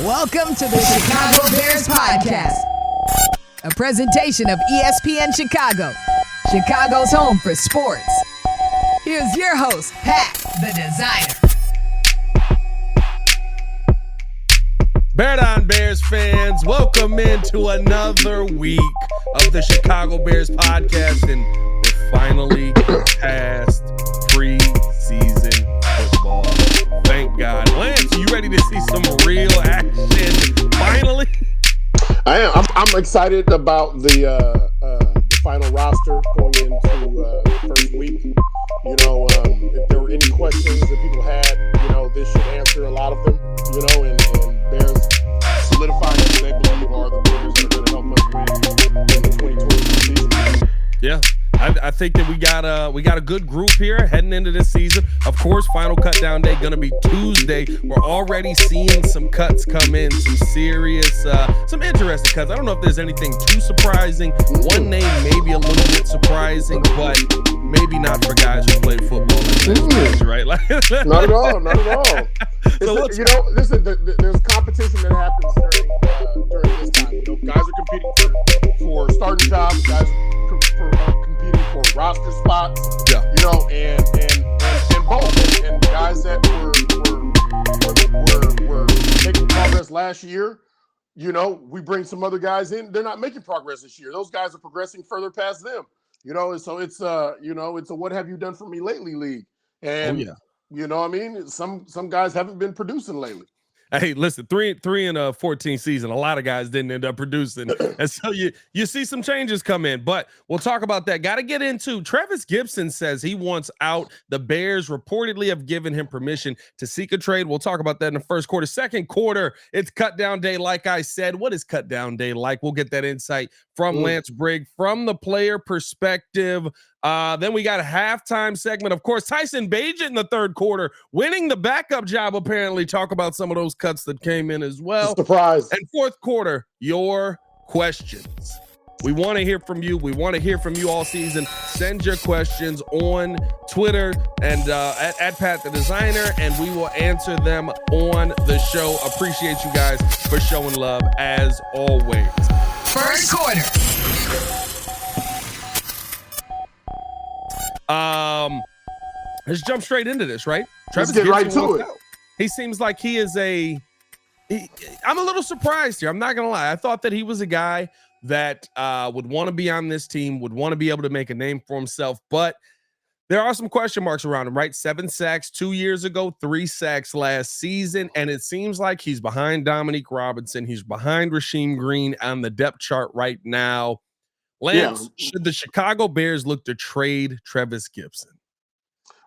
Welcome to the Chicago Bears Podcast, a presentation of ESPN Chicago, Chicago's home for sports. Here's your host, Pat, the designer. Bear Down Bears fans, welcome into another week of the Chicago Bears Podcast, and we're finally past preseason football. Thank God. Lance, you ready to see some real action? Finally? I am. I'm excited about the final roster going into the first week. You know, if there were any questions that people had, you know, this should answer a lot of them. You know, and Bears solidifying who they believe are the players that are going to help us win in the 2022 season. Yeah. I think that we got a good group here heading into this season. Of course, final cut down day going to be Tuesday. We're already seeing some cuts come in, some serious, some interesting cuts. I don't know if there's anything too surprising. One name maybe a little bit surprising, but maybe not for guys who played football. Right? Like, not at all. Not at all. There's competition that happens during this time. You know, guys are competing for starting jobs. Guys are competing for roster spots. Yeah. You know, and both. And guys that were making progress last year, you know, we bring some other guys in. They're not making progress this year. Those guys are progressing further past them. You know, and so it's a what have you done for me lately league. And you know what I mean? Some guys haven't been producing lately. Hey, listen, 3 in a 14 season. A lot of guys didn't end up producing. And so you see some changes come in, but we'll talk about that. Got to get into Trevis Gipson says he wants out. The Bears reportedly have given him permission to seek a trade. We'll talk about that in the first quarter. Second quarter, it's cut down day. Like I said, what is cut down day like? We'll get that insight from Lance Briggs from the player perspective. Then we got a halftime segment. Of course, Tyson Bagent in the third quarter, winning the backup job, apparently. Talk about some of those cuts that came in as well. Surprise. And fourth quarter, your questions. We want to hear from you. We want to hear from you all season. Send your questions on Twitter and at Pat the Designer, and we will answer them on the show. Appreciate you guys for showing love as always. First quarter. Let's jump straight into this, right? Let's get right to it. He seems like he is I'm a little surprised here. I'm not going to lie. I thought that he was a guy that would want to be on this team, would want to be able to make a name for himself, but there are some question marks around him, right? 7 sacks 2 years ago, 3 sacks last season, and it seems like he's behind Dominique Robinson. He's behind Rasheem Green on the depth chart right now. Lance, should the Chicago Bears look to trade Trevis Gipson?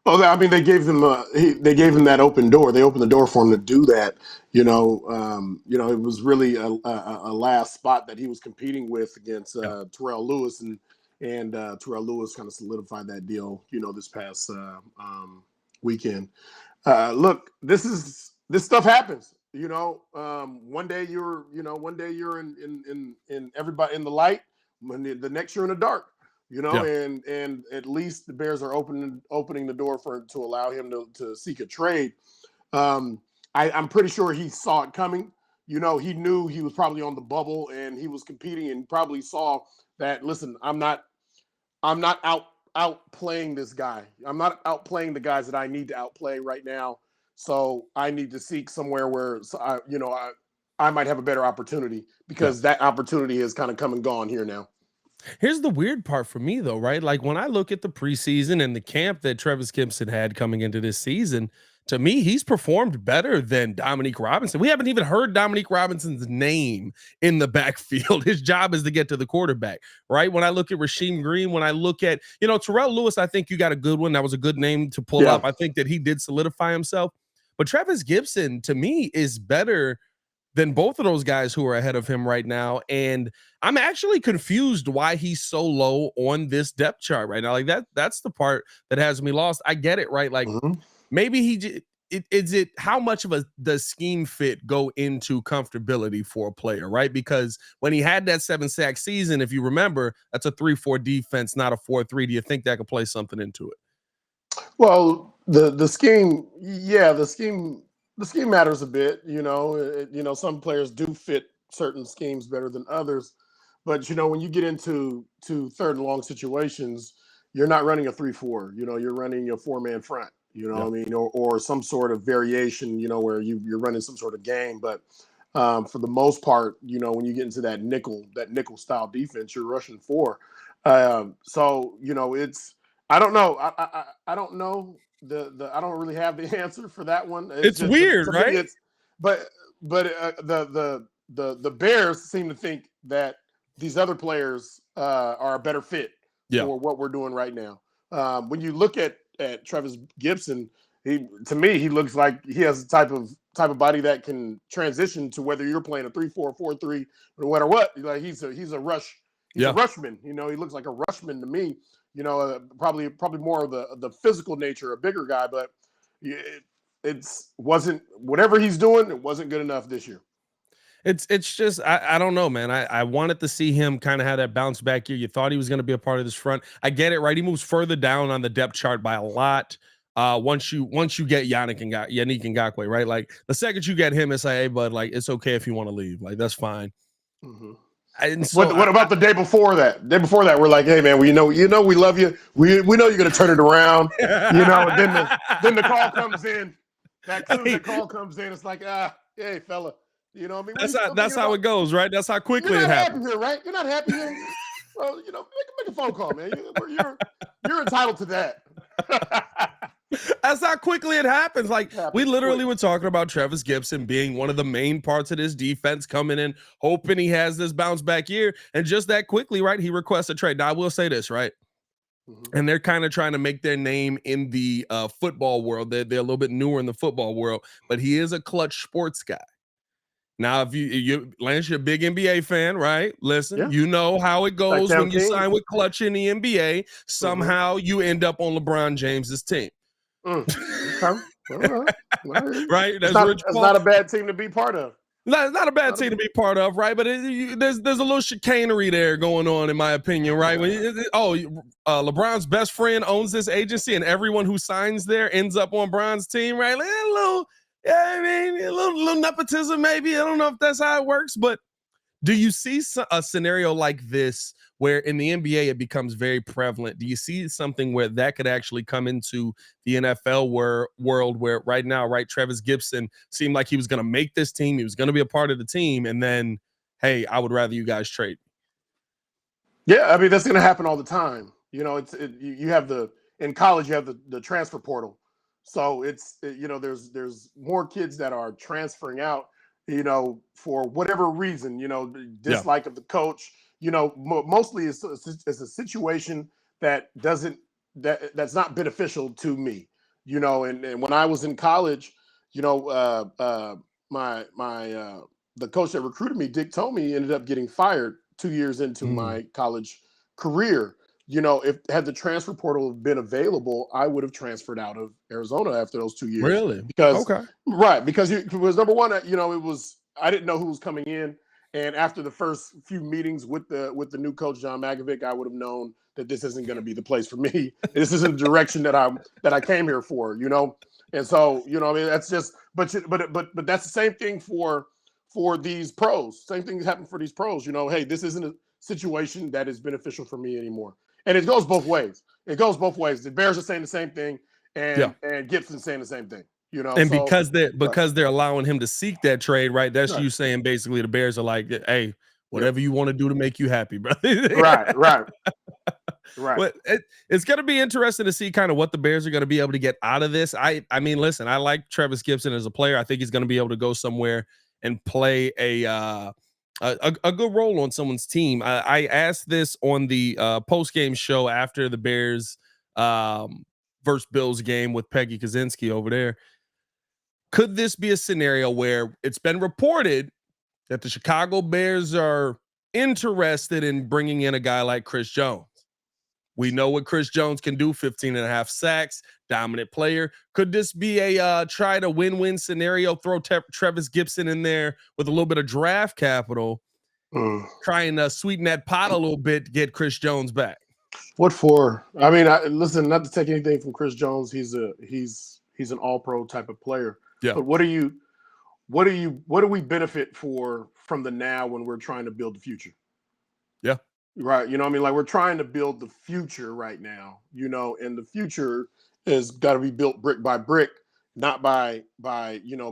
Oh, I mean, they gave him that open door. They opened the door for him to do that. You know, it was really a last spot that he was competing with against Terrell Lewis, and Terrell Lewis kind of solidified that deal. You know, this past weekend. Look, this stuff happens. You know, one day you're in everybody in the light. When the next you're in the dark, you know, and at least the Bears are opening the door to allow him to seek a trade. I'm pretty sure he saw it coming. You know, he knew he was probably on the bubble and he was competing and probably saw that. Listen, I'm not outplaying this guy. I'm not outplaying the guys that I need to outplay right now. So I need to seek somewhere where I might have a better opportunity because that opportunity has kind of come and gone here now. Here's the weird part for me, though, right? Like when I look at the preseason and the camp that Trevis Gipson had coming into this season, to me, he's performed better than Dominique Robinson. We haven't even heard Dominique Robinson's name in the backfield. His job is to get to the quarterback, right? When I look at Rasheem Green, when I look at, Terrell Lewis, I think you got a good one. That was a good name to pull up. I think that he did solidify himself. But Trevis Gipson, to me, is better than both of those guys who are ahead of him right now. And I'm actually confused why he's so low on this depth chart right now. Like that's the part that has me lost. I get it, right? Like maybe how much of the scheme fit go into comfortability for a player, right? Because when he had that 7 sack season, if you remember, that's a 3-4 defense, not a 4-3. Do you think that could play something into it? Well, the scheme, the scheme the scheme matters a bit. Some players do fit certain schemes better than others. But, when you get into third and long situations, you're not running a 3-4. You're running a four-man front, what I mean, or some sort of variation, where you're running some sort of game. But for the most part, when you get into that nickel style defense, you're rushing four. So, it's – I don't know. I don't know. I don't really have the answer for that one. It's just weird, right? But the Bears seem to think that these other players are a better fit for what we're doing right now. When you look at Trevis Gipson, to me he looks like he has a type of body that can transition to whether you're playing a 3-4, 4-3, no matter what. Like he's a rush. He's a rushman. He looks like a rushman to me. Probably more of the physical nature, a bigger guy, but it wasn't whatever he's doing. It wasn't good enough this year. It's just I don't know, man. I wanted to see him kind of have that bounce back year. You thought he was going to be a part of this front. I get it, right? He moves further down on the depth chart by a lot. Once you get Yannick Ngakoue, right? Like the second you get him, it's like, hey, bud, like it's okay if you want to leave. Like that's fine. Mm-hmm. And so what about the day before that? We're like, hey man, we know we love you. We know you're gonna turn it around. And then the call comes in. The call comes in. It's like, hey fella. I mean, that's how it goes, right? That's how quickly it happens. You're not happy here, right? You're not happy here. Well, make a phone call, man. You're entitled to that. That's how quickly it happens. Like we literally were talking about Trevis Gipson being one of the main parts of this defense, coming in, hoping he has this bounce back year, and just that quickly, right? He requests a trade. Now I will say this, right? Mm-hmm. And they're kind of trying to make their name in the football world. They're a little bit newer in the football world, but he is a clutch sports guy. Now, if Lance, you're a big NBA fan, right? Listen, you know how it goes when you sign with Clutch in the NBA. Somehow you end up on LeBron James's team. Right? That's not a bad team to be part of. It's not a bad team to be part of, right? But there's a little chicanery there going on, in my opinion, right? LeBron's best friend owns this agency, and everyone who signs there ends up on Bron's team, right? Like, a little nepotism, maybe. I don't know if that's how it works, but do you see a scenario like this where in the NBA it becomes very prevalent? Do you see something where that could actually come into the NFL world where right now, right, Trevis Gipson seemed like he was going to make this team, he was going to be a part of the team, and then, hey, I would rather you guys trade? Yeah, I mean, that's going to happen all the time. You have in college, you have the transfer portal. So there's more kids that are transferring out, for whatever reason, dislike of the coach, mostly it's a situation that's not beneficial to me, and when I was in college, the coach that recruited me, Dick Tomey, ended up getting fired 2 years into my college career. If had the transfer portal been available, I would have transferred out of Arizona after those 2 years. Really? Because it was number one. I didn't know who was coming in, and after the first few meetings with the new coach John Magovic, I would have known that this isn't going to be the place for me. This isn't the direction that I came here for. And so I mean that's just but that's the same thing for these pros. Same thing happened for these pros. Hey, this isn't a situation that is beneficial for me anymore. And it goes both ways. The Bears are saying the same thing, and Gipson's saying the same thing. And because they're allowing him to seek that trade, right? That's you saying basically the Bears are like, hey, whatever you want to do to make you happy, brother. Right. But it's going to be interesting to see kind of what the Bears are going to be able to get out of this. I mean, listen, I like Trevis Gipson as a player. I think he's going to be able to go somewhere and play a good role on someone's team. I asked this on the post-game show after the Bears versus Bills game with Peggy Kaczynski over there. Could this be a scenario where it's been reported that the Chicago Bears are interested in bringing in a guy like Chris Jones? We know what Chris Jones can do, 15.5 sacks, dominant player. Could this be a try to win-win scenario, throw Trevis Gipson in there with a little bit of draft capital, try and sweeten that pot a little bit to get Chris Jones back? What for? I mean, listen, not to take anything from Chris Jones. He's an all-pro type of player. Yeah. But what do we benefit from the now when we're trying to build the future? Yeah. Right. You know what I mean? Like we're trying to build the future right now, and the future has got to be built brick by brick, not by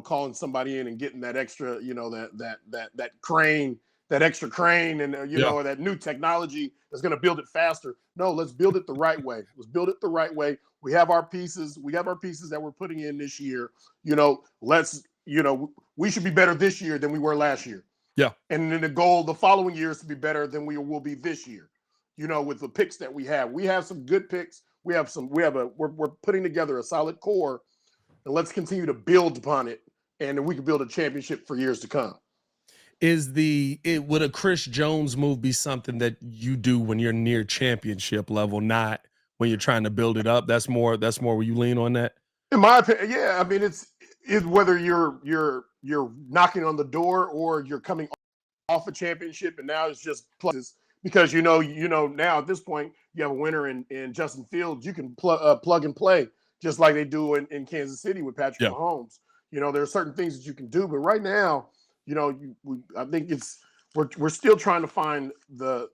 calling somebody in and getting that extra, that crane, that extra crane and or that new technology that's going to build it faster. No, let's build it the right way. Let's build it the right way. We have our pieces. We have our pieces that we're putting in this year. We should be better this year than we were last year. Yeah. And then the goal the following year is to be better than we will be this year, with the picks that we have. We have some good picks. We're putting together a solid core, and let's continue to build upon it. And then we can build a championship for years to come. Would a Chris Jones move be something that you do when you're near championship level, not when you're trying to build it up? That's more where you lean on that? In my opinion, yeah. I mean, it's whether you're knocking on the door or you're coming off a championship and now it's just pluses because now at this point you have a winner in Justin Fields. You can plug and play just like they do in Kansas City with Patrick Mahomes. There are certain things that you can do, but right now, I think we're still trying to find the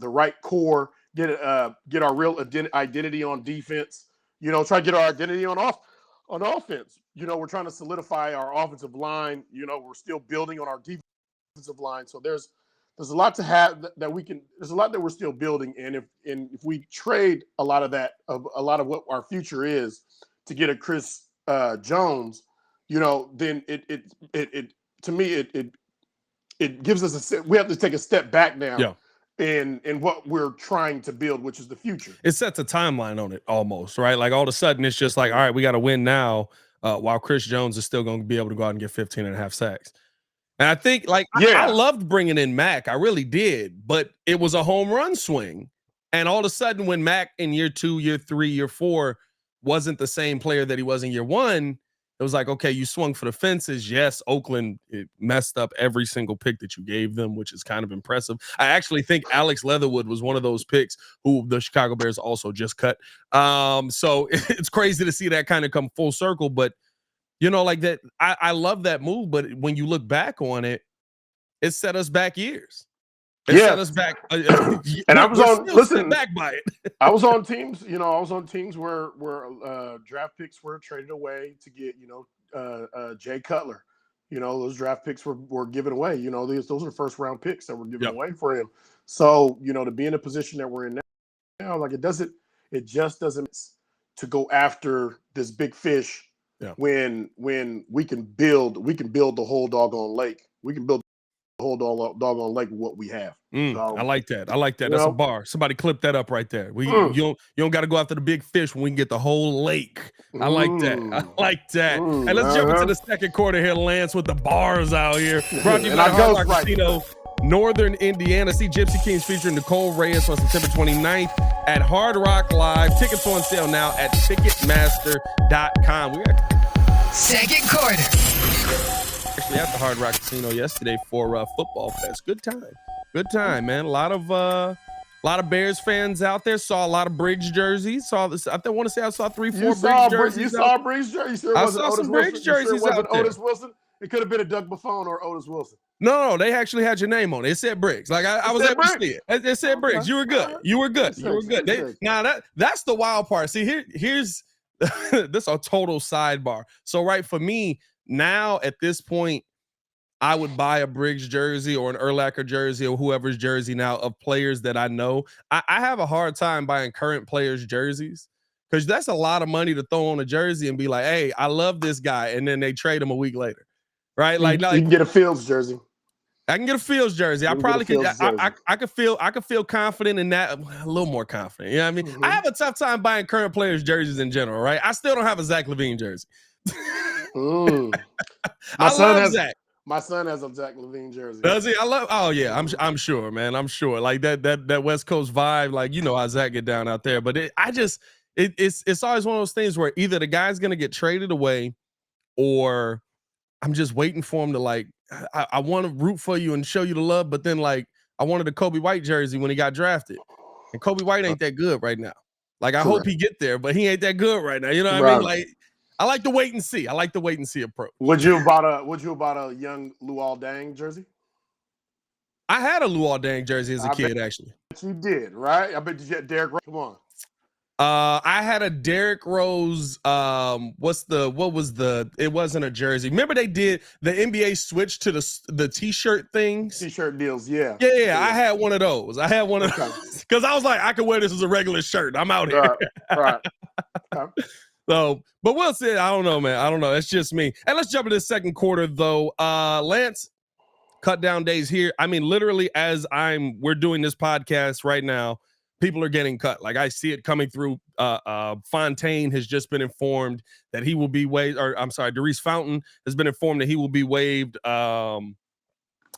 right core, get our real identity on defense. Try to get our identity on offense. We're trying to solidify our offensive line. We're still building on our defensive line. So there's a lot to have that we can. There's a lot that we're still building, and if we trade a lot of what our future is to get a Chris Jones, then it to me it gives us we have to take a step back now. Yeah. In what we're trying to build, which is the future. It sets a timeline on it almost, right? Like all of a sudden it's just like, all right, we got to win now while Chris Jones is still going to be able to go out and get 15 and a half sacks. And I think I loved bringing in Mac. I really did, but it was a home run swing. And all of a sudden when Mac in year 2, year 3, year 4 wasn't the same player that he was in year 1, it was like, okay, you swung for the fences. Yes, Oakland messed up every single pick that you gave them, which is kind of impressive. I actually think Alex Leatherwood was one of those picks who the Chicago Bears also just cut. So it's crazy to see that kind of come full circle. But, like that, I love that move. But when you look back on it, it set us back years. It set us back. And I was back by it. I was on teams, where draft picks were traded away to get, Jay Cutler. Those draft picks were given away. Those are first round picks that were given away for him. So, to be in a position that we're in now, like it just doesn't to go after this big fish when we can build the whole doggone lake. We can build the whole doggone lake with what we have. So, I like that. That's a bar. Somebody clip that up right there. You don't got to go after the big fish when we can get the whole lake. I like that. And let's jump into the second quarter here, Lance, with the bars out here. Brought to you by Hard Rock Casino, Northern Indiana. See Gypsy Kings featuring Nicole Reyes on September 29th at Hard Rock Live. Tickets on sale now at Ticketmaster.com. We're at second quarter. Actually at the Hard Rock Casino yesterday for Football Fest. Good time, man. A lot of Bears fans out there. Saw a lot of Briggs jerseys. I want to say I saw 3-4 Briggs jerseys. You saw Briggs jerseys? Sure, I saw some Briggs jerseys out there. Otis Wilson? It could have been a Doug Buffon or Otis Wilson. No, they actually had your name on it. It said Briggs. Like I was able to see it. It said Briggs. You were good. You were good. That's the wild part. See, here's this is a total sidebar. So for me, now at this point, I would buy a Briggs jersey or an Urlacher jersey or whoever's jersey now of players that I know. I have a hard time buying current players' jerseys because that's a lot of money to throw on a jersey and be like, hey, I love this guy. And then they trade him a week later. Right? Like you can get a Fields jersey. I can get a Fields jersey. I probably could. I could feel confident in that. A little more confident. You know what I mean? Mm-hmm. I have a tough time buying current players' jerseys in general, right? I still don't have a Zach LaVine jersey. My son has a Zach LaVine jersey. Does he? Oh yeah, I'm sure, man. I'm sure. Like that West Coast vibe, like how Zach get down out there. But it's always one of those things where either the guy's gonna get traded away, or I'm just waiting for him to I want to root for you and show you the love, but then I wanted a Kobe White jersey when he got drafted, and Kobe White ain't that good right now. I hope he get there, but he ain't that good right now. You know what I mean? I like the wait and see. I like the wait and see approach. Would you have bought a young Luol Deng jersey? I had a Luol Deng jersey as a kid, actually. You did, right? I bet you had Derrick Rose. Come on. I had a Derrick Rose. It wasn't a jersey. Remember they did the NBA switch to the t-shirt things? T-shirt deals, yeah. Yeah. I had one of those. Because I was like, I could wear this as a regular shirt. I'm out here. Right. Okay. So, but we'll see. I don't know, man. I don't know. It's just me. And let's jump into the second quarter, though. Lance, cut down days here. I mean, literally, as we're doing this podcast right now, people are getting cut. Like I see it coming through. Fontaine has just been informed that he will be waived. Or I'm sorry, Darius Fountain has been informed that he will be waived. The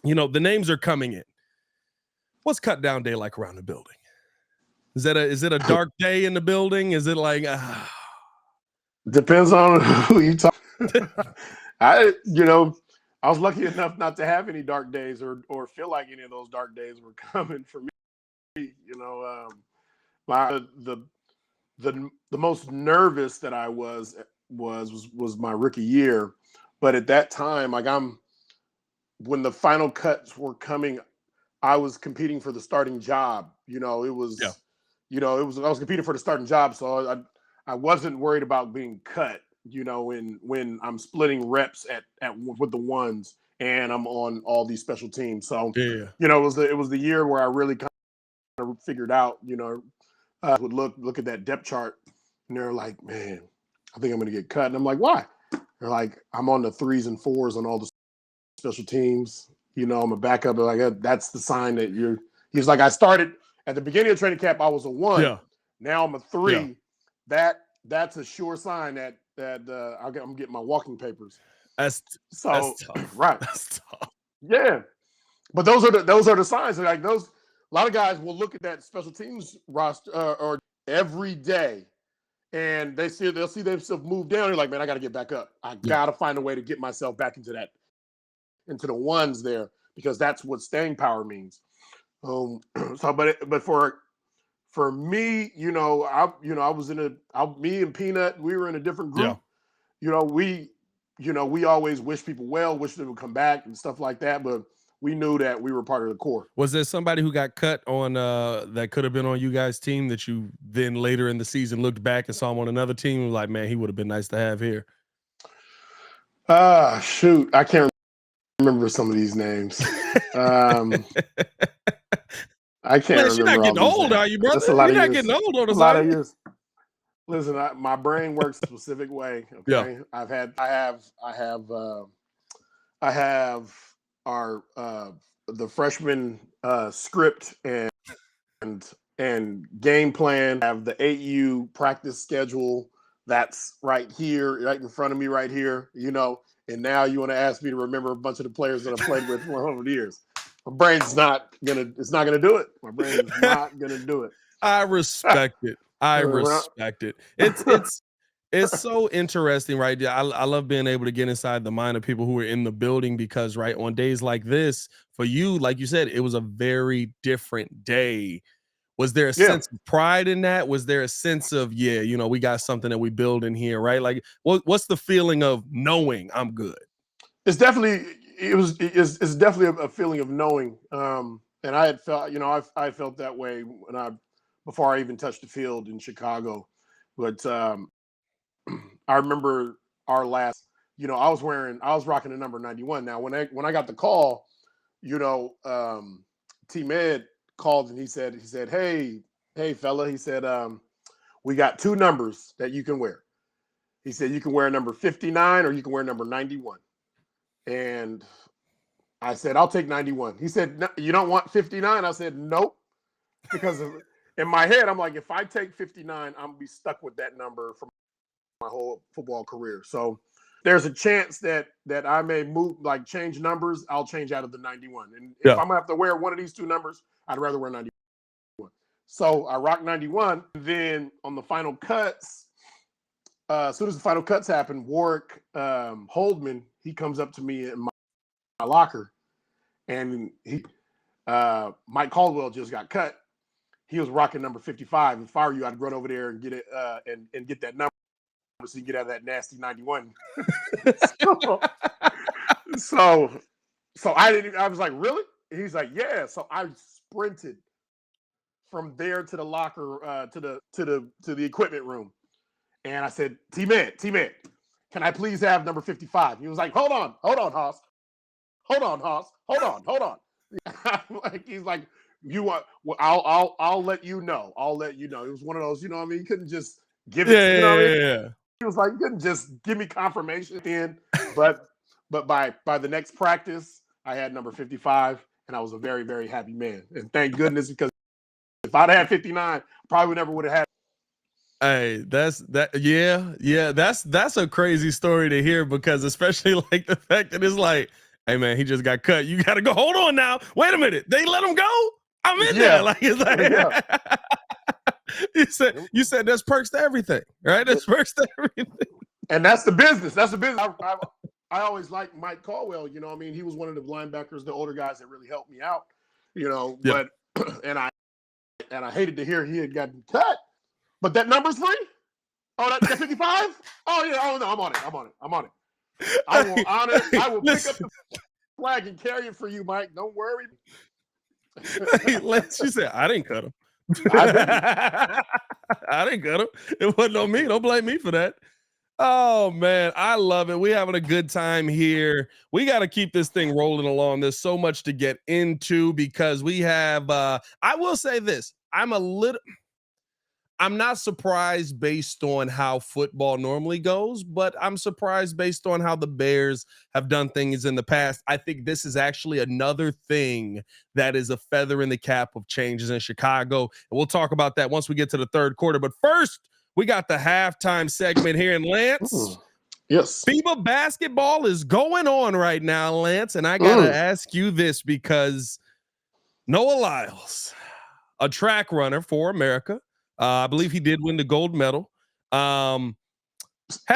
names are coming in. What's cut down day like around the building? Is it a dark day in the building? Is it like? Depends on who you talk. I was lucky enough not to have any dark days or feel like any of those dark days were coming for me. The most nervous that I was my rookie year, but at that time, when the final cuts were coming, I was competing for the starting job. I was competing for the starting job, so I wasn't worried about being cut. When I'm splitting reps with the ones and I'm on all these special teams. So it was the year where I really kind of figured out, would look at that depth chart and they're like, man, I think I'm going to get cut. And I'm like, why? They're like, I'm on the 3s and 4s on all the special teams. I'm a backup. Like, that's the sign that he's like, I started at the beginning of training camp. I was a 1. Yeah. Now I'm a 3. Yeah. That's a sure sign that I'm getting my walking papers. That's tough. Right. That's tough. Yeah. But those are the signs. Like a lot of guys will look at that special teams roster or every day, and they'll see themselves move down. They're like, man, I got to get back up. I got to find a way to get myself back into the ones there, because that's what staying power means. But for me, I was me and Peanut, we were in a different group. Yeah. We always wish people well, wish they would come back and stuff like that. But we knew that we were part of the core. Was there somebody who got cut on that could have been on you guys' team that you then later in the season looked back and saw him on another team and like, man, he would have been nice to have here? Shoot, I can't remember some of these names. I can't remember. You're not getting old, are you, brother? You're not getting old on the side. A lot of years. Listen, my brain works a specific way. Okay, yeah. I have our the freshman script and game plan. I have the 8U practice schedule. That's right here, right in front of me, right here. And now you want to ask me to remember a bunch of the players that I played with for 100 years. My brain's not gonna do it. My brain is not gonna do it. I respect it. I respect it. It's so interesting, right? I love being able to get inside the mind of people who are in the building, because right on days like this, for you, like you said, it was a very different day. Was there a sense of pride in that? Was there a sense of, we got something that we build in here, right? Like, what's the feeling of knowing I'm good? It's definitely a feeling of knowing. And I had felt, I felt that way before I even touched the field in Chicago. But I remember our last, I was rocking the number 91. Now, when I got the call, T-Med called and he said, hey fella, he said, we got 2 numbers that you can wear. He said, you can wear number 59 or you can wear number 91. And I said, I'll take 91. He said, no, you don't want 59? I said, nope. Because in my head, I'm like, if I take 59, I'm going to be stuck with that number for my whole football career. So there's a chance that I may change numbers. I'll change out of the 91. And if I'm going to have to wear one of these 2 numbers, I'd rather wear 91. So I rocked 91. Then on the final cuts, as soon as the final cuts happened, Warwick Holdman, he comes up to me in my locker, and Mike Caldwell just got cut. He was rocking number 55. If I were you, I'd run over there and get it and get that number. so you get out of that nasty 91. so I was like, really? And he's like, yeah. So I sprinted from there to the locker, to the equipment room. And I said, T-Man, can I please have number 55? He was like, hold on, Hoss. Hold on. He's like, you want? Well, I'll let you know. It was one of those, you know what I mean? He couldn't just give it. Yeah, You know what I mean? yeah. He was like, you couldn't just give me confirmation then. But by the next practice, I had number 55, and I was a very, very happy man. And thank goodness, because if I'd had 59, probably never would have had. Hey, that's a crazy story to hear, because especially like the fact that it's like, hey man, he just got cut. You gotta go. Hold on now. Wait a minute. They let him go? I'm in there. Like, it's like you said there's perks to everything, right? There's perks to everything. And that's the business. I always liked Mike Caldwell, you know what I mean? He was one of the linebackers, the older guys that really helped me out, you know, but and I hated to hear he had gotten cut. But that number's free? Oh, that 55? Oh, yeah. Oh, no, I'm on it. I will honor it. I will pick up the flag and carry it for you, Mike. Don't worry. Lance, she said, I didn't cut him. I didn't cut him. It wasn't on me. Don't blame me for that. Oh, man. I love it. We're having a good time here. We got to keep this thing rolling along. There's so much to get into, because we have, I will say this. I'm not surprised based on how football normally goes, but I'm surprised based on how the Bears have done things in the past. I think this is actually another thing that is a feather in the cap of changes in Chicago. And we'll talk about that once we get to the third quarter. But first, we got the halftime segment here. And Lance, yes, FIBA basketball is going on right now, Lance. And I got to ask you this, because Noah Lyles, a track runner for America, I believe he did win the gold medal. Had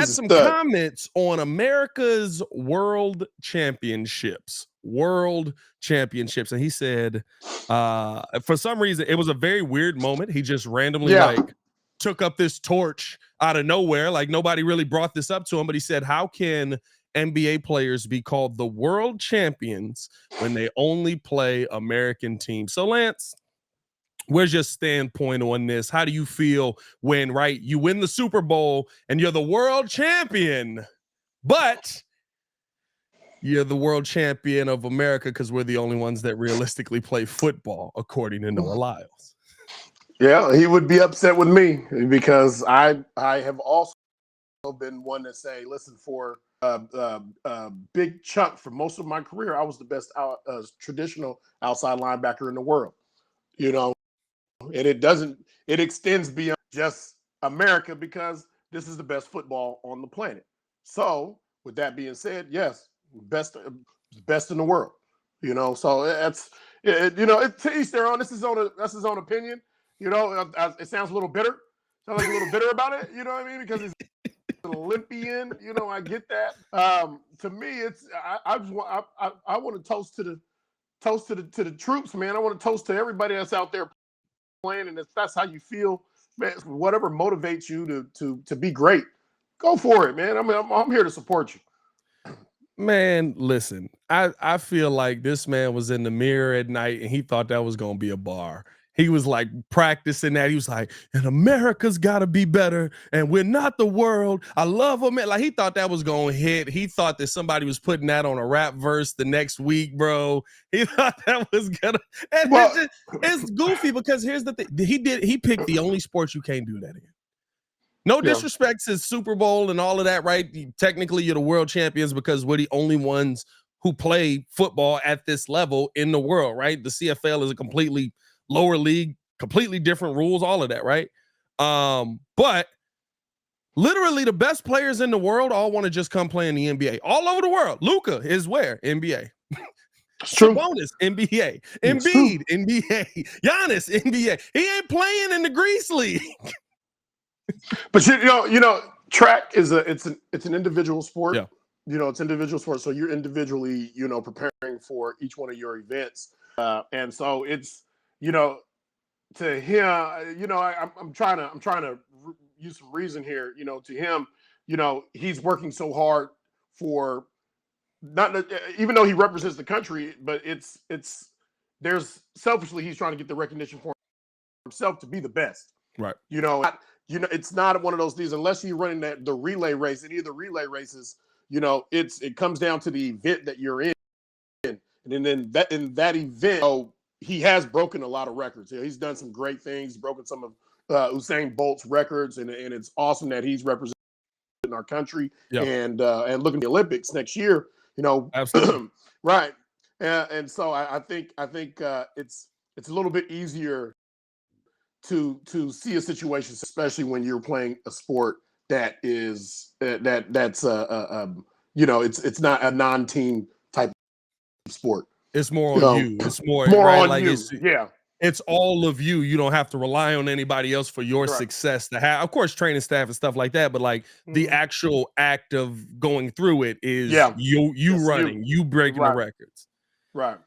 some comments on America's world championships. And he said, for some reason, it was a very weird moment. He just randomly took up this torch out of nowhere. Like, nobody really brought this up to him, but he said, how can NBA players be called the world champions when they only play American teams? So, Lance, where's your standpoint on this? How do you feel when, you win the Super Bowl and you're the world champion, but you're the world champion of America because we're the only ones that realistically play football, according to Noah Lyles? Yeah, he would be upset with me, because I have also been one to say, listen, for a big chunk for most of my career, I was the best traditional outside linebacker in the world, you know. And it extends beyond just America, because this is the best football on the planet. So with that being said, yes, best in the world, you know. So it's to each their own. That's his own opinion. You know, it sounds a little bitter. Sounds like a little bitter about it. You know what I mean? Because he's an Olympian. You know, I get that. To me, it's I want to toast to the troops, man. I want to toast to everybody that's out there playing, and if that's how you feel, man, whatever motivates you to be great, go for it, man. I'm here to support you. Man, listen, I feel like this man was in the mirror at night and he thought that was going to be a bar. He was like practicing that. He was like, and America's got to be better, and we're not the world. I love them. Like, he thought that was going to hit. He thought that somebody was putting that on a rap verse the next week, bro. He thought that was going to. And it's goofy, because here's the thing. He picked the only sport you can't do that in. No disrespect to Super Bowl and all of that, right? Technically, you're the world champions because we're the only ones who play football at this level in the world, right? The CFL is a completely lower league, completely different rules, all of that, right? But literally the best players in the world all want to just come play in the NBA all over the world. Luka is where? NBA. Sabonis, NBA. Embiid, NBA. Giannis, NBA. He ain't playing in the Greece League. But you know, track is it's an individual sport. Yeah. You know, it's individual sport. So you're individually, you know, preparing for each one of your events. And so it's, you know, to him, you know, I'm trying to use some reason here, you know, to him, he's working so hard for not even though he represents the country, but there's selfishly he's trying to get the recognition for himself to be the best. Right. It's not one of those things unless you're running the relay race. Any of the relay races, it comes down to the event that you're in, and then in that event, he has broken a lot of records. He's done some great things, broken some of Usain Bolt's records, and it's awesome that he's representing our country and looking at the Olympics next year. Absolutely. Right. And so I think it's a little bit easier to see a situation, especially when you're playing a sport that is it's not a non-team type of sport. It's more on you. It's more right? on like you. It's all of you. You don't have to rely on anybody else for your success to have. Of course, training staff and stuff like that, but like the actual act of going through it is you running, you breaking the records. Right.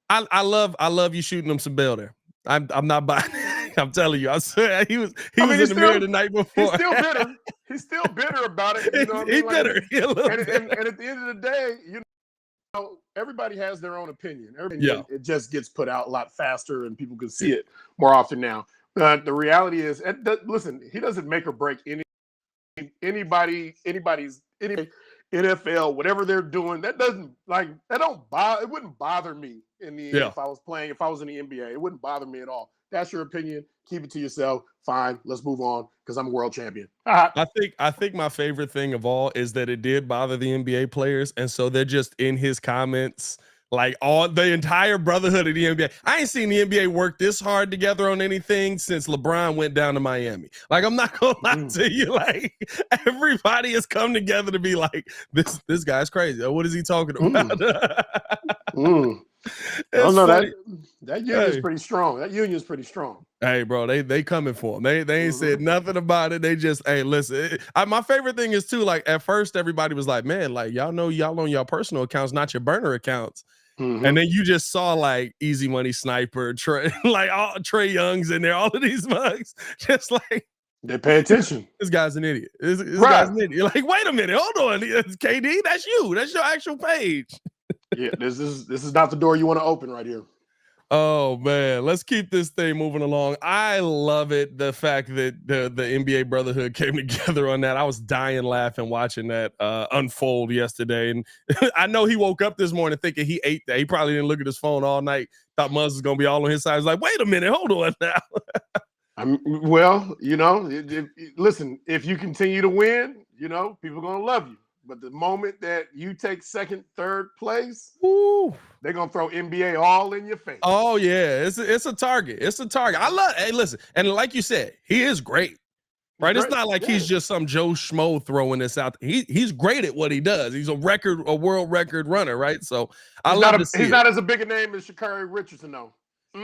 I love you shooting him some bail there. I'm not buying it. I'm telling you. I swear he was in the mirror the night before. He's still bitter. He's still bitter about it. He's bitter. And at the end of the day, everybody has their own opinion. It just gets put out a lot faster, and people can see it more often now. The reality is, listen, he doesn't make or break anybody's NFL, whatever they're doing. It wouldn't bother me if I was in the NBA. It wouldn't bother me at all. That's your opinion. Keep it to yourself. Fine. Let's move on because I'm a world champion. I think my favorite thing of all is that it did bother the NBA players, and so they're just in his comments. Like all the entire brotherhood of the NBA. I ain't seen the NBA work this hard together on anything since LeBron went down to Miami. Like, I'm not gonna lie to you. Like, everybody has come together to be like, this guy's crazy. What is he talking about? That union's pretty strong. That union's pretty strong. Hey, bro, they coming for him. They ain't said nothing about it. They just, hey, listen. My favorite thing is too, like, at first everybody was like, man, like, y'all know y'all on your personal accounts, not your burner accounts. And then you just saw like Easy Money Sniper, Trey Young's in there, all of these mugs, just like they pay attention. This guy's an idiot. This guy's an idiot. You're like, wait a minute, hold on, KD, that's you. That's your actual page. This is not the door you want to open right here. Oh man, let's keep this thing moving along. I love it. The fact that the NBA brotherhood came together on that. I was dying laughing watching that unfold yesterday. And I know he woke up this morning thinking he ate that. He probably didn't look at his phone all night. Thought Muzz was going to be all on his side. He's like, wait a minute, hold on now. Listen, if you continue to win, people are going to love you. But the moment that you take second, third place, they're going to throw NBA all in your face. Oh, yeah. It's a target. It's a target. Hey, listen. And like you said, he is great. Right? It's not like he's just some Joe Schmo throwing this out. He's great at what he does. He's a world record runner, right? So I love to see He's not as a big a name as Sha'Carri Richardson, though.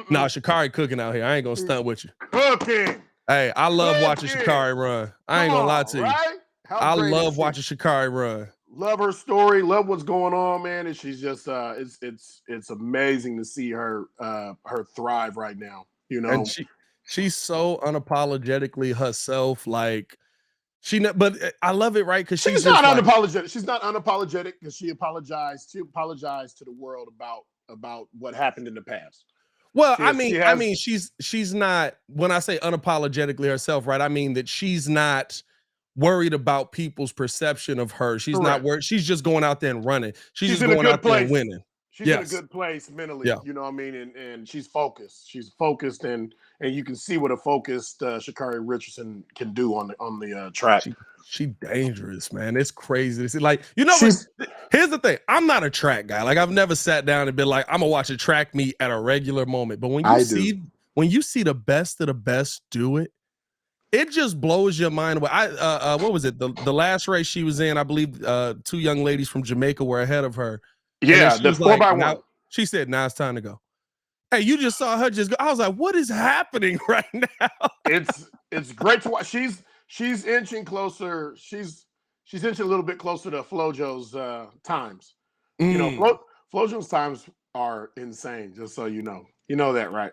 Nah, Sha'Carri cooking out here. I ain't going to stunt with you. Cooking. Hey, I love watching Sha'Carri run. I ain't going to lie to you. Right? I love watching Sha'Carri run. Love her story. Love what's going on, man. And she's just it's amazing to see her thrive right now. And she's so unapologetically herself. Like but I love it, right? Because she's not unapologetic. She's not unapologetic because she apologized. She apologized to the world about what happened in the past. Well, she's not. When I say unapologetically herself, right? I mean that she's not worried about people's perception of her. She's not worried. She's just going out there and running. She's just going out there and winning. She's in a good place mentally. You know what I mean? And she's focused. She's focused, and you can see what a focused Sha'Carri Richardson can do on the track. She dangerous, man. It's crazy to see. Like, here's the thing. I'm not a track guy. Like, I've never sat down and been like, I'm gonna watch a track meet at a regular moment. But when you see the best of the best do it, it just blows your mind away. What was it? The last race she was in, I believe two young ladies from Jamaica were ahead of her. Yeah, the 4x1. She said, now it's time to go. Hey, you just saw her just go. I was like, what is happening right now? It's great to watch. She's inching closer. She's inching a little bit closer to FloJo's times. FloJo's times are insane, just so you know. You know that, right?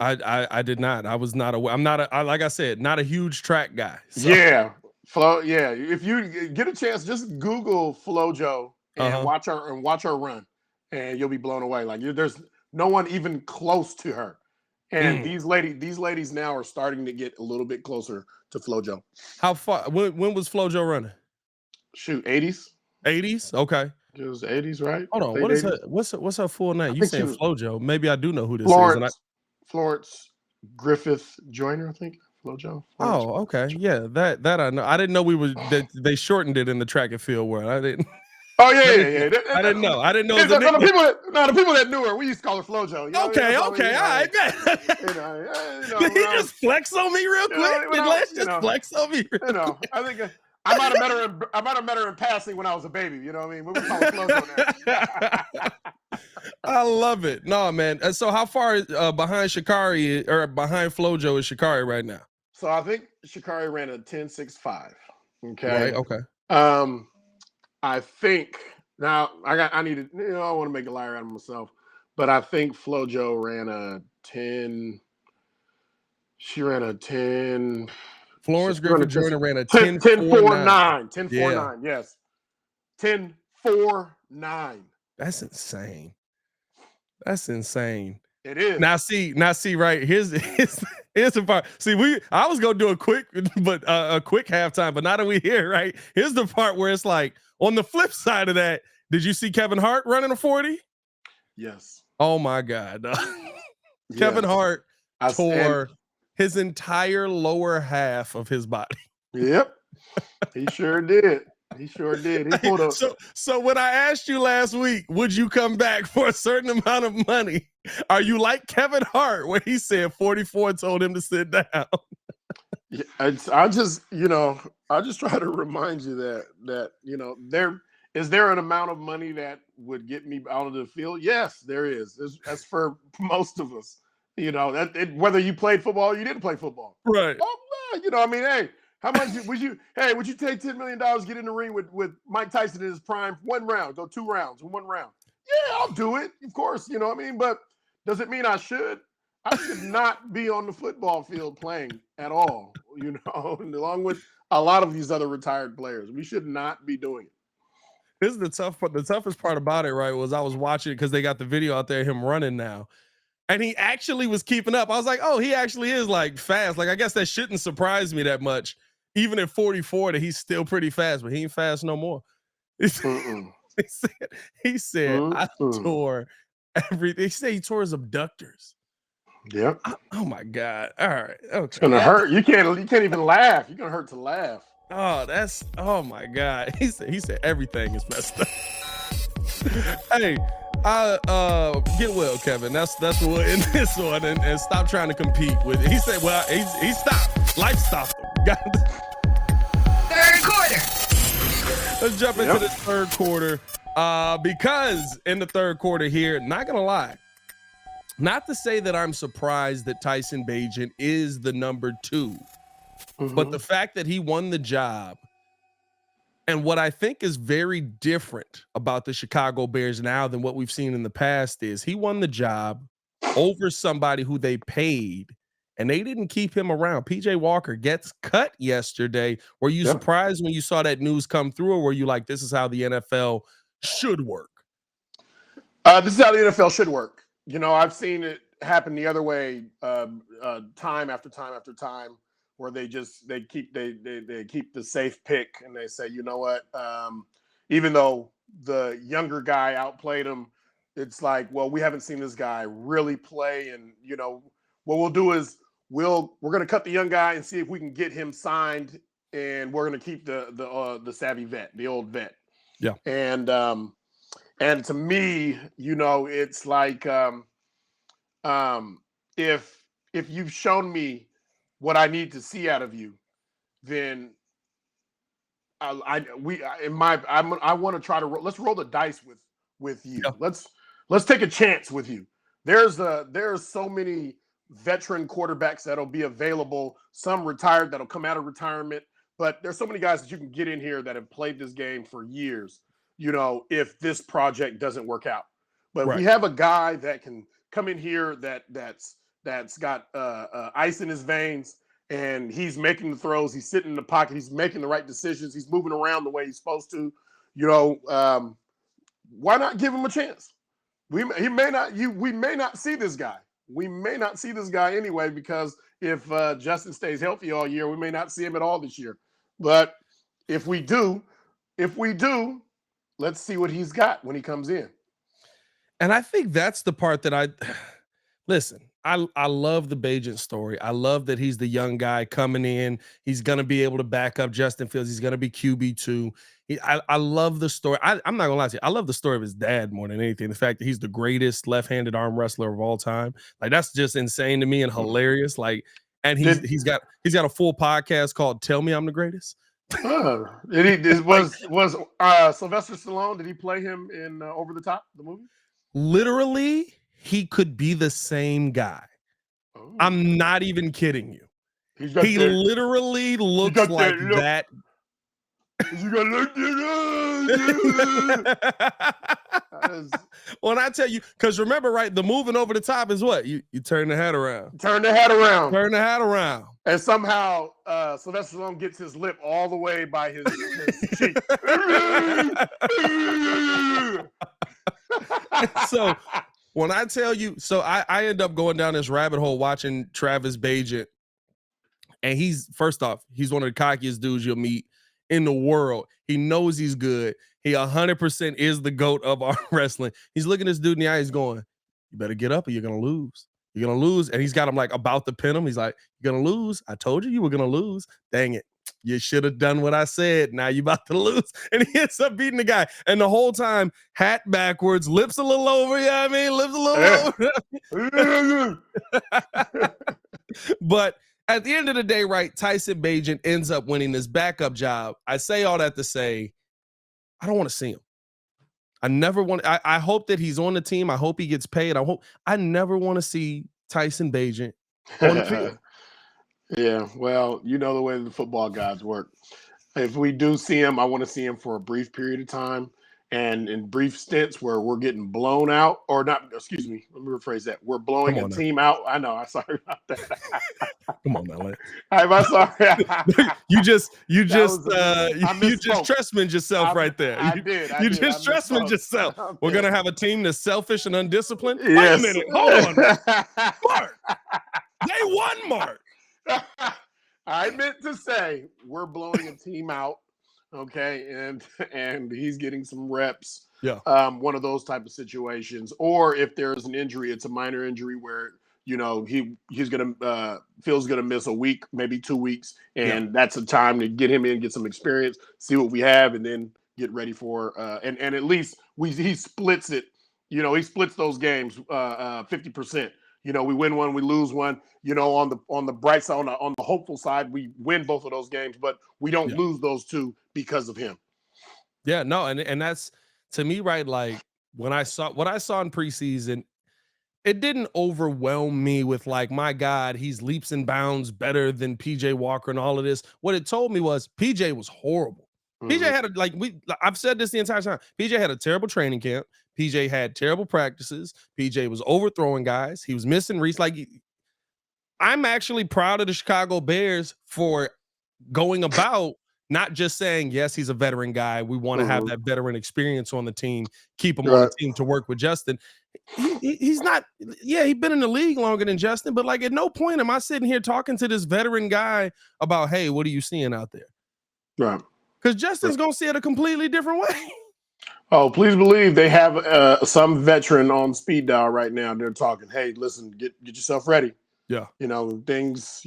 I did not. I was not aware. I'm not like I said, not a huge track guy. So. Yeah. Flo, yeah. If you get a chance, just Google FloJo and watch her run, and you'll be blown away. Like there's no one even close to her. And these ladies now are starting to get a little bit closer to FloJo. How far? When was FloJo running? Shoot, 80s. 80s? Okay. It was 80s, right? Hold on. Late What is 80s? her? What's her full name? You saying FloJo? Maybe I do know who this is. Florence Griffith Joyner, I think. FloJo. Oh, okay. Yeah, that I know. I didn't know that they shortened it in the track and field world. I didn't. Oh yeah. I didn't know. The people that knew her, we used to call her FloJo. You know, okay. All right. Did he just flex on me real quick? Did Lance just flex on me? I think I might have met her in passing when I was a baby. You know what I mean? But we call her FloJo now. I love it. No, man. So how far behind Sha'Carri or behind FloJo is Sha'Carri right now? So I think Sha'Carri ran a 10.65. Okay. Right. Okay. I think now I need to, I want to make a liar out of myself, but I think FloJo ran a 10. She ran a 10. Florence Griffith Joyner ran a 10.49. 10.49. Yes. 10.49. That's insane. That's insane. It is. Now see, right. Here's the part. See, I was gonna do a quick halftime, but now that we here, right? Here's the part where it's like on the flip side of that, did you see Kevin Hart running a 40? Yes. Oh my God. Kevin Hart tore his entire lower half of his body. Yep. He sure did. He sure did. He pulled up. So when I asked you last week, would you come back for a certain amount of money? Are you like Kevin Hart when he said 44 told him to sit down? Yeah, I just try to remind you that is there an amount of money that would get me out of the field? Yes, there is. That's for most of us. Whether you played football or you didn't play football. Right. Hey, how much would you take $10 million, get in the ring with Mike Tyson in his prime, 1 round, go 2 rounds in 1 round? Yeah, I'll do it. Of course, you know what I mean? But does it mean I should? I should not be on the football field playing at all, and along with a lot of these other retired players. We should not be doing it. This is the tough part. The toughest part about it, right, was I was watching it because they got the video out there, him running now. And he actually was keeping up. I was like, oh, he actually is like fast. Like, I guess that shouldn't surprise me that much. Even at 44, that he's still pretty fast, but he ain't fast no more. He said I tore everything. He said he tore his abductors. Yep. Oh my God. All right. Okay. It's gonna hurt. You can't even laugh. You're gonna hurt to laugh. Oh my God. He said everything is messed up. Hey, get well, Kevin. That's what we'll end this one and stop trying to compete with it. He said, well, he stopped. Life stopped him. Third quarter. Let's jump into this third quarter. Because in the third quarter here, not gonna lie, not to say that I'm surprised that Tyson Bagent is the number 2, but the fact that he won the job. And what I think is very different about the Chicago Bears now than what we've seen in the past is he won the job over somebody who they paid, and they didn't keep him around. PJ Walker gets cut yesterday. Were you surprised when you saw that news come through, or were you like, this is how the NFL should work? This is how the NFL should work. I've seen it happen the other way time after time after time, where they keep the safe pick and they say, you know what, even though the younger guy outplayed him, it's like, well, we haven't seen this guy really play, and what we'll do is we're going to cut the young guy and see if we can get him signed, and we're going to keep the savvy vet, the old vet. Yeah. And to me, it's like if you've shown me what I need to see out of you, then I want to try to let's roll the dice with you. Yeah. Let's take a chance with you. There's so many veteran quarterbacks that'll be available, some retired that'll come out of retirement, but there's so many guys that you can get in here that have played this game for years, if this project doesn't work out. But we have a guy that can come in here that's got ice in his veins and he's making the throws. He's sitting in the pocket. He's making the right decisions. He's moving around the way he's supposed to. Why not give him a chance? We may not see this guy. We may not see this guy anyway, because if Justin stays healthy all year, we may not see him at all this year. But if we do, let's see what he's got when he comes in. And I think that's the part that listen. I love the Bagent story. I love that he's the young guy coming in. He's going to be able to back up Justin Fields. He's going to be QB2. I love the story. I'm not going to lie to you. I love the story of his dad more than anything. The fact that he's the greatest left-handed arm wrestler of all time. Like, that's just insane to me and hilarious. Like, and he's got a full podcast called Tell Me I'm the Greatest. Was Sylvester Stallone, did he play him in Over the Top, the movie? Literally, he could be the same guy. Oh. I'm not even kidding you. He literally looks like that. You got When I tell you, because remember, right, the moving over the top is what? You turn the head around. Turn the head around. And somehow Sylvester Stallone gets his lip all the way by his cheek. So when I tell you, I end up going down this rabbit hole watching Trevis Gipson, and first off, he's one of the cockiest dudes you'll meet in the world. He knows he's good. He 100% is the GOAT of arm wrestling. He's looking this dude in the eye. He's going, "You better get up or you're going to lose. You're going to lose." And he's got him like about to pin him. He's like, "You're going to lose. I told you were going to lose. Dang it. You should have done what I said. Now you about to lose." And he ends up beating the guy. And the whole time, hat backwards, lips a little over. You know what I mean? Lips a little over. But at the end of the day, right, Tyson Bagent ends up winning this backup job. I say all that to say, I don't want to see him. I never want. I hope that he's on the team. I hope he gets paid. I never want to see Tyson Bagent on the field. Yeah, well, you know the way the football gods work. If we do see him, I want to see him for a brief period of time, and in brief stints where we're getting blown out, or not. Excuse me. Let me rephrase that. We're blowing a team out. I know. I'm sorry about that. Come on, now, Lance. I'm sorry. you just Tressman'd yourself right there. You just Tressman'd yourself. We're gonna have a team that's selfish and undisciplined. Yes. Wait a minute. Hold on, Mark. They won, Mark. I meant to say we're blowing a team out, okay, and he's getting some reps. Yeah. One of those type of situations, or if there's an injury, it's a minor injury where he's gonna Phil's gonna miss a week, maybe 2 weeks, and that's a time to get him in, get some experience, see what we have, and then get ready for and at least he splits it. He splits those games 50%. We win one, we lose one. On the bright side, on the hopeful side, we win both of those games, but we don't lose those two because of him. Yeah, no, and that's, to me, right, like what I saw in preseason, it didn't overwhelm me with like, my God, he's leaps and bounds better than PJ Walker and all of this. What it told me was PJ was horrible. PJ had I've said this the entire time. PJ had a terrible training camp. PJ had terrible practices. PJ was overthrowing guys. He was missing Reese. Like, I'm actually proud of the Chicago Bears for going about not just saying, yes, he's a veteran guy. We want to have that veteran experience on the team, keep him on the team to work with Justin. He's not, he's been in the league longer than Justin, but like at no point am I sitting here talking to this veteran guy about, hey, what are you seeing out there? Right. Because Justin's going to see it a completely different way. Oh, please believe they have some veteran on speed dial right now. They're talking, hey, listen, get yourself ready. Yeah. Things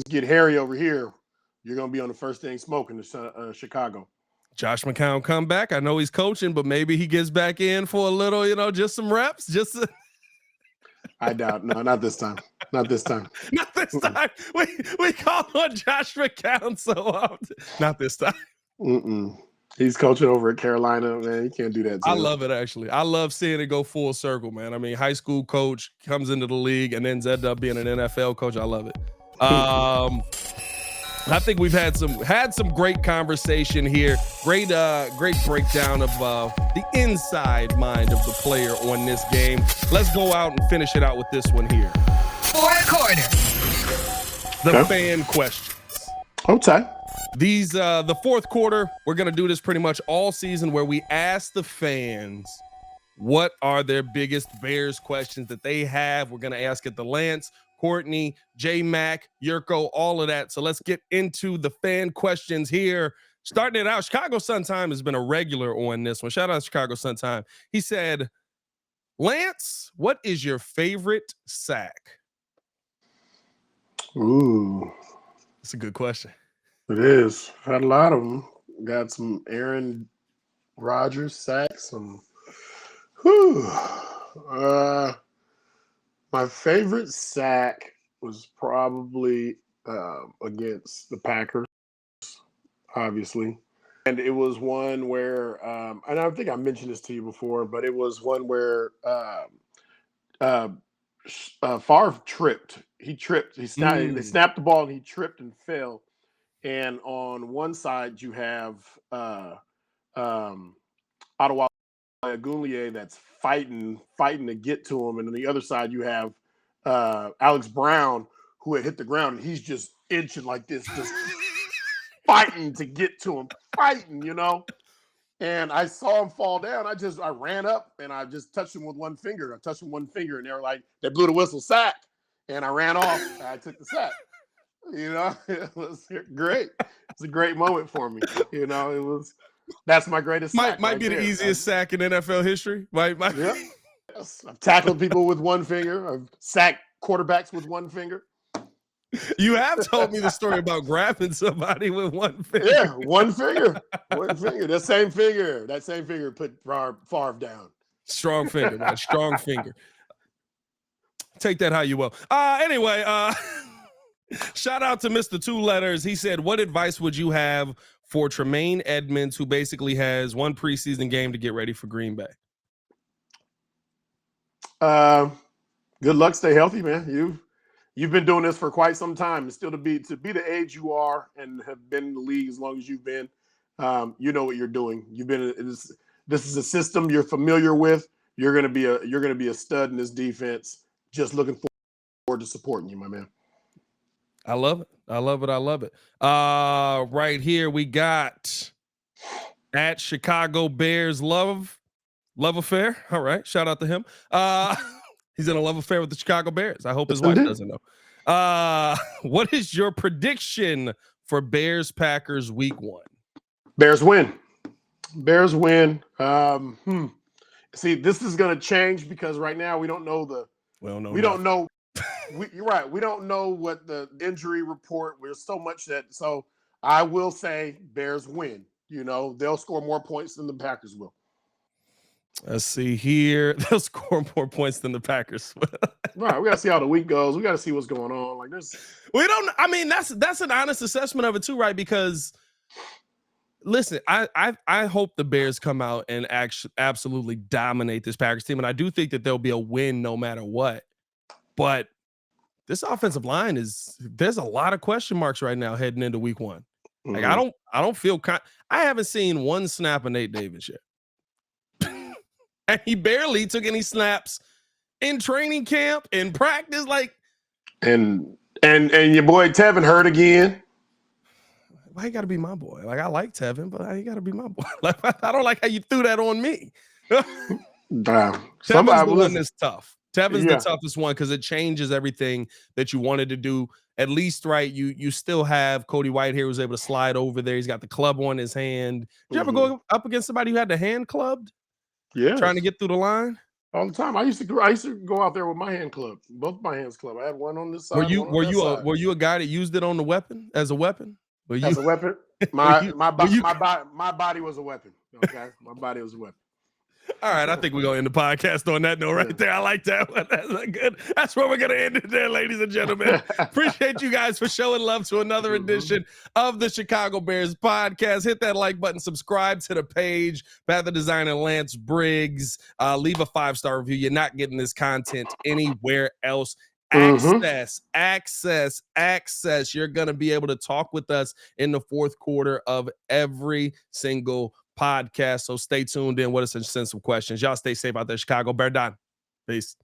get hairy over here. You're going to be on the first thing smoking in Chicago. Josh McCown come back. I know he's coaching, but maybe he gets back in for a little, just some reps. I doubt. No, not this time. Not this time. Not this time. We call on Josh McCown so often. Not this time. He's coaching over at Carolina, man. You can't do that. I love it, actually. I love seeing it go full circle, man. I mean, high school coach comes into the league and then ends up being an NFL coach. I love it. I think we've had some great conversation here. Great breakdown of the inside mind of the player on this game. Let's go out and finish it out with this one here. Fourth quarter. The fan questions. Okay. These the fourth quarter, we're gonna do this pretty much all season, where we ask the fans what are their biggest Bears questions that they have. We're gonna ask it to Lance, Courtney, J Mac, Yurko, all of that. So let's get into the fan questions here. Starting it out, Chicago Sun Time has been a regular on this one. Shout out to Chicago Sun Time. He said, Lance, what is your favorite sack? Ooh, That's a good question. it is. Had a lot of them. Got some Aaron Rodgers sacks. Some. My favorite sack was probably against the Packers, obviously. And it was one where, and I think I mentioned this to you before, but it was one where Favre tripped. He tripped. They snapped the ball and he tripped and fell. And on one side you have Ottawa Agulier that's fighting to get to him, and on the other side you have Alex Brown, who had hit the ground and he's just inching like this, just fighting to get to him, And I saw him fall down. I ran up and I just touched him with one finger. And they were like, they blew the whistle, sack. And I ran off and I took the sack. It was great. It's a great moment for me. That's my greatest sack. Might be the easiest sack in NFL history. Might. Yeah. Yes. I've tackled people with one finger. I've sacked quarterbacks with one finger. You have told me the story about grabbing somebody with one finger. Yeah, one finger. That same finger put Favre down. Strong finger, man. Strong finger. Take that how you will. Anyway, shout out to Mr. Two Letters. He said, what advice would you have for Tremaine Edmonds, who basically has one preseason game to get ready for Green Bay? Good luck. Stay healthy, man. You've been doing this for quite some time, and still to be the age you are and have been in the league as long as you've been, you know what you're doing. This is a system you're familiar with. You're gonna be a stud in this defense. Just looking forward to supporting you, my man. I love it. Right here we got at Chicago Bears love affair. All right, shout out to him. He's in a love affair with the Chicago Bears. I hope his wife doesn't know. What is your prediction for Bears Packers week 1? Bears win. See, this is going to change because right now we don't know you're right. We don't know what the injury report. There's so much so I will say Bears win. They'll score more points than the Packers will. Let's see here. They'll score more points than the Packers will. Right. We got to see how the week goes. We got to see what's going on. Like this. We don't. I mean, that's an honest assessment of it too, right? Because listen, I hope the Bears come out and absolutely dominate this Packers team, and I do think that there'll be a win no matter what. But this offensive line there's a lot of question marks right now heading into week 1. Like I don't feel I haven't seen one snap of Nate Davis yet. And he barely took any snaps in training camp, in practice, like. And your boy Tevin hurt again. Why you got to be my boy? Like I like Tevin, but you got to be my boy. Like I don't like how you threw that on me. Tevin's the one that's tough. Tevin's the toughest one because it changes everything that you wanted to do. At least, right? You still have Cody Whitehair who's able to slide over there. He's got the club on his hand. Did you ever go up against somebody who had the hand clubbed? Yeah, trying to get through the line all the time. I used to go out there with my hand club, both my hands club. I had one on this side. Were you a guy that used it on the weapon as a weapon? As a weapon, my body was a weapon. Okay, my body was a weapon. All right, I think we're gonna end the podcast on that note right there. I like that one. That's good. That's where we're gonna end it there, ladies and gentlemen. Appreciate you guys for showing love to another edition of the Chicago Bears podcast. Hit that like button, subscribe to the page. By the designer Lance Briggs. Leave a 5-star review. You're not getting this content anywhere else. Access. You're gonna be able to talk with us in the fourth quarter of every single podcast. So stay tuned in. What is a sense of questions? Y'all stay safe out there, Chicago. Bear down. Peace.